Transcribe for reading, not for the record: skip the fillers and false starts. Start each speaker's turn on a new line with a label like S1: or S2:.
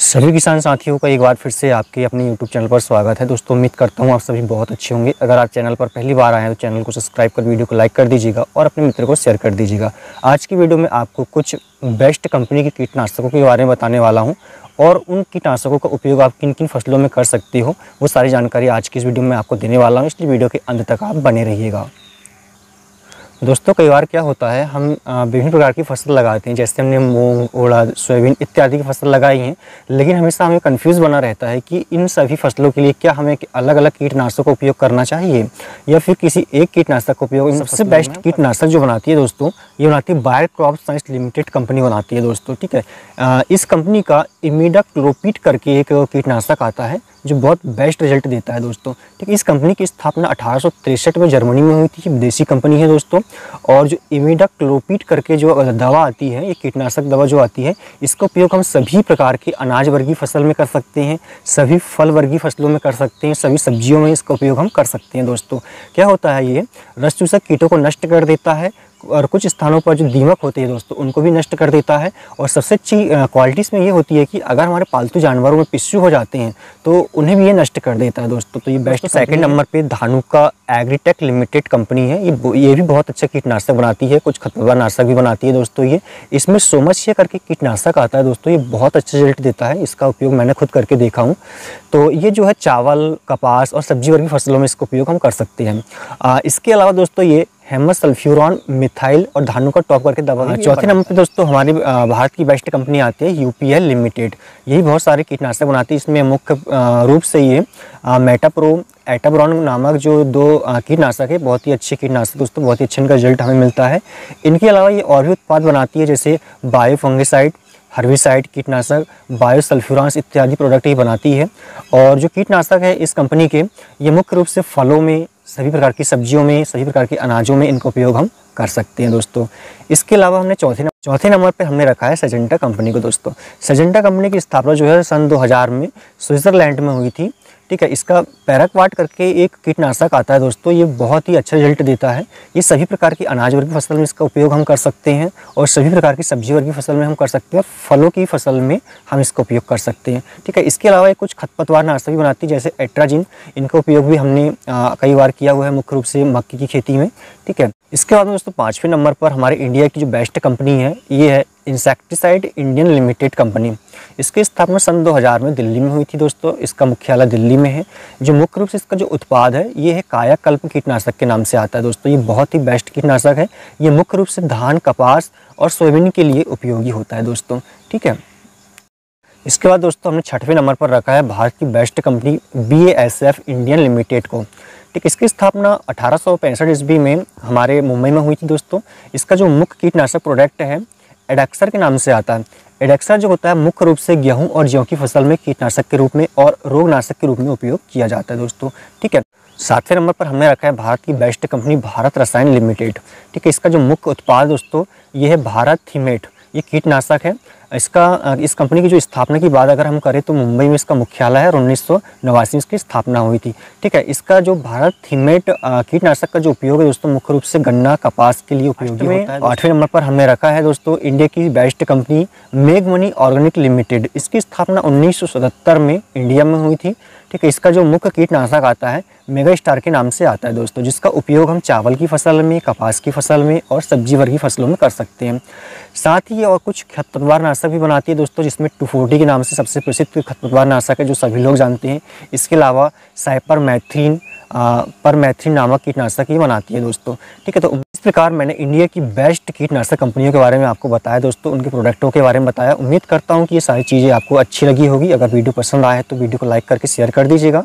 S1: सभी किसान साथियों का एक बार फिर से आपके अपने YouTube चैनल पर स्वागत है। दोस्तों उम्मीद करता हूँ आप सभी बहुत अच्छे होंगे। अगर आप चैनल पर पहली बार आए हैं तो चैनल को सब्सक्राइब कर वीडियो को लाइक कर दीजिएगा और अपने मित्र को शेयर कर दीजिएगा। आज की वीडियो में आपको कुछ बेस्ट कंपनी के कीटनाशकों के बारे में बताने वाला हूँ और उन कीटनाशकों का उपयोग आप किन किन फसलों में कर सकती हो वो सारी जानकारी आज की इस वीडियो में आपको देने वाला हूँ, इसलिए वीडियो के अंत तक आप बने रहिएगा। दोस्तों कई बार क्या होता है, हम विभिन्न प्रकार की फसल लगाते हैं, जैसे हमने मूंग, उड़द, सोयाबीन इत्यादि की फसल लगाई हैं, लेकिन हमेशा हमें कंफ्यूज बना रहता है कि इन सभी फसलों के लिए क्या हमें अलग अलग कीटनाशक का उपयोग करना चाहिए या फिर किसी एक कीटनाशक का उपयोग। सबसे बेस्ट कीटनाशक जो बनाती है दोस्तों, ये बनाती है buyer crop science limited company बनाती है दोस्तों। ठीक है, इस कंपनी का इमिडाक्लोपीड करके एक कीटनाशक आता है जो बहुत बेस्ट रिजल्ट देता है दोस्तों। ठीक है, इस कंपनी की स्थापना 1863 में जर्मनी में हुई थी। विदेशी कंपनी है दोस्तों। और जो इमिडाक्लोपीड करके जो दवा आती है, ये कीटनाशक दवा जो आती है, इसका उपयोग हम सभी प्रकार की अनाज वर्गीय फसल में कर सकते हैं, सभी फल वर्गीय फसलों में कर सकते हैं, सभी सब्जियों में इसका उपयोग हम कर सकते हैं दोस्तों। क्या होता है, ये रस चूसक कीटों को नष्ट कर देता है और कुछ स्थानों पर जो दीमक होते हैं दोस्तों उनको भी नष्ट कर देता है। और सबसे अच्छी क्वालिटी इसमें ये होती है कि अगर हमारे पालतू जानवरों में पिस्सू हो जाते हैं तो उन्हें भी ये नष्ट कर देता है दोस्तों। तो ये बेस्ट। सेकंड नंबर पे धानुका एग्रीटेक लिमिटेड कंपनी है। ये भी बहुत अच्छा कीटनाशक बनाती है, कुछ खरपतवार नाशक भी बनाती है दोस्तों। ये इसमें सोमश्य करके कीटनाशक आता है दोस्तों, ये बहुत अच्छा रिजल्ट देता है। इसका उपयोग मैंने खुद करके देखा हूँ। तो ये जो है चावल, कपास और सब्जी वर्गीय फसलों में इसका उपयोग हम कर सकते हैं। इसके अलावा दोस्तों ये हेमस सल्फ्यूरॉन, मिथाइल और धानुका टॉप करके दवा। चौथे नंबर पे दोस्तों हमारी भारत की बेस्ट कंपनी आती है यूपीएल लिमिटेड। यही बहुत सारे कीटनाशक बनाती है। इसमें मुख्य रूप से ये मेटाप्रो, एटाब्रॉन नामक जो दो कीटनाशक है, बहुत ही अच्छे कीटनाशक दोस्तों, बहुत ही अच्छे इनका रिजल्ट हमें मिलता है। इनके अलावा ये और भी उत्पाद बनाती है, जैसे बायोफंगिसाइड, हर्बिसाइड कीटनाशक, बायोसल्फ्यूरांस इत्यादि प्रोडक्ट ही बनाती है। और जो कीटनाशक है इस कंपनी के, ये मुख्य रूप से फलों में, सभी प्रकार की सब्जियों में, सभी प्रकार के अनाजों में इनका उपयोग हम कर सकते हैं दोस्तों। इसके अलावा हमने चौथे नंबर पे हमने रखा है सजेंटा कंपनी को दोस्तों। सजेंटा कंपनी की स्थापना जो है सन 2000 में स्विट्जरलैंड में हुई थी। ठीक है, इसका पैराक्वाट करके एक कीटनाशक आता है दोस्तों, ये बहुत ही अच्छा रिजल्ट देता है। ये सभी प्रकार की अनाज वर्गीय फसल में इसका उपयोग हम कर सकते हैं और सभी प्रकार की सब्जी वर्गीय फसल में हम कर सकते हैं और फलों की फसल में हम इसका उपयोग कर सकते हैं। ठीक है, इसके अलावा कुछ खरपतवार नाशक भी बनाती है, जैसे एट्राजिन। इनका उपयोग भी हमने कई बार किया हुआ है, मुख्य रूप से मक्की की खेती में। ठीक है, इसके बाद में दोस्तों पाँचवें नंबर पर हमारे इंडिया की जो बेस्ट कंपनी है, ये है इंसेक्टिसाइड इंडियन लिमिटेड कंपनी। इसकी स्थापना सन 2000 में दिल्ली में हुई थी दोस्तों। इसका मुख्यालय दिल्ली में है। जो मुख्य रूप से इसका जो उत्पाद है, ये है कायाकल्प कीटनाशक के नाम से आता है दोस्तों। ये बहुत ही बेस्ट कीटनाशक है। ये मुख्य रूप से धान, कपास और सोयाबीन के लिए उपयोगी होता है दोस्तों। ठीक है, इसके बाद दोस्तों हमने छठवें नंबर पर रखा है भारत की best company BASF Indian limited को। ठीक, इसकी स्थापना 1865 ईस्वी में हमारे मुंबई में हुई थी दोस्तों। इसका जो मुख्य कीटनाशक प्रोडक्ट है एडेक्सर के नाम से आता है। एडेक्सर जो होता है मुख्य रूप से गेहूं और जौ की फसल में कीटनाशक के रूप में और रोगनाशक के रूप में उपयोग किया जाता है दोस्तों। ठीक है, सातवें नंबर पर हमने रखा है भारत की बेस्ट कंपनी भारत रसायन लिमिटेड। ठीक है, इसका जो मुख्य उत्पाद दोस्तों ये है भारत थीमेट। ये कीटनाशक है। इस कंपनी की जो स्थापना की बात अगर हम करें तो मुंबई में इसका मुख्यालय है और 1989 में इसकी स्थापना हुई थी। ठीक है, इसका जो भारत थीमेट कीटनाशक का जो उपयोग है दोस्तों मुख्य रूप से गन्ना, कपास के लिए उपयोगी होता है। आठवें नंबर पर हमने रखा है दोस्तों इंडिया की बेस्ट कंपनी मेघमनी ऑर्गेनिक लिमिटेड। इसकी स्थापना 1977 में इंडिया में हुई थी। ठीक है, इसका जो मुख्य कीटनाशक आता है मेगा स्टार के नाम से आता है दोस्तों, जिसका उपयोग हम चावल की फसल में, कपास की फसल में और सब्जी वर्गीय फसलों में कर सकते हैं। साथ ही और कुछ खरपतवार नाशक भी बनाती है दोस्तों, जिसमें 240 के नाम से सबसे प्रसिद्ध खरपतवार नाशक है जो सभी लोग जानते हैं। इसके अलावा साइपरमेथ्रिन नामक कीटनाशक ही बनाती है दोस्तों। ठीक है, तो इस प्रकार मैंने इंडिया की बेस्ट कीटनाशक कंपनियों के बारे में आपको बताया दोस्तों, उनके प्रोडक्टों के बारे में बताया। उम्मीद करता हूँ कि ये सारी चीज़ें आपको अच्छी लगी होगी। अगर वीडियो पसंद आए तो वीडियो को लाइक करके शेयर कर दीजिएगा।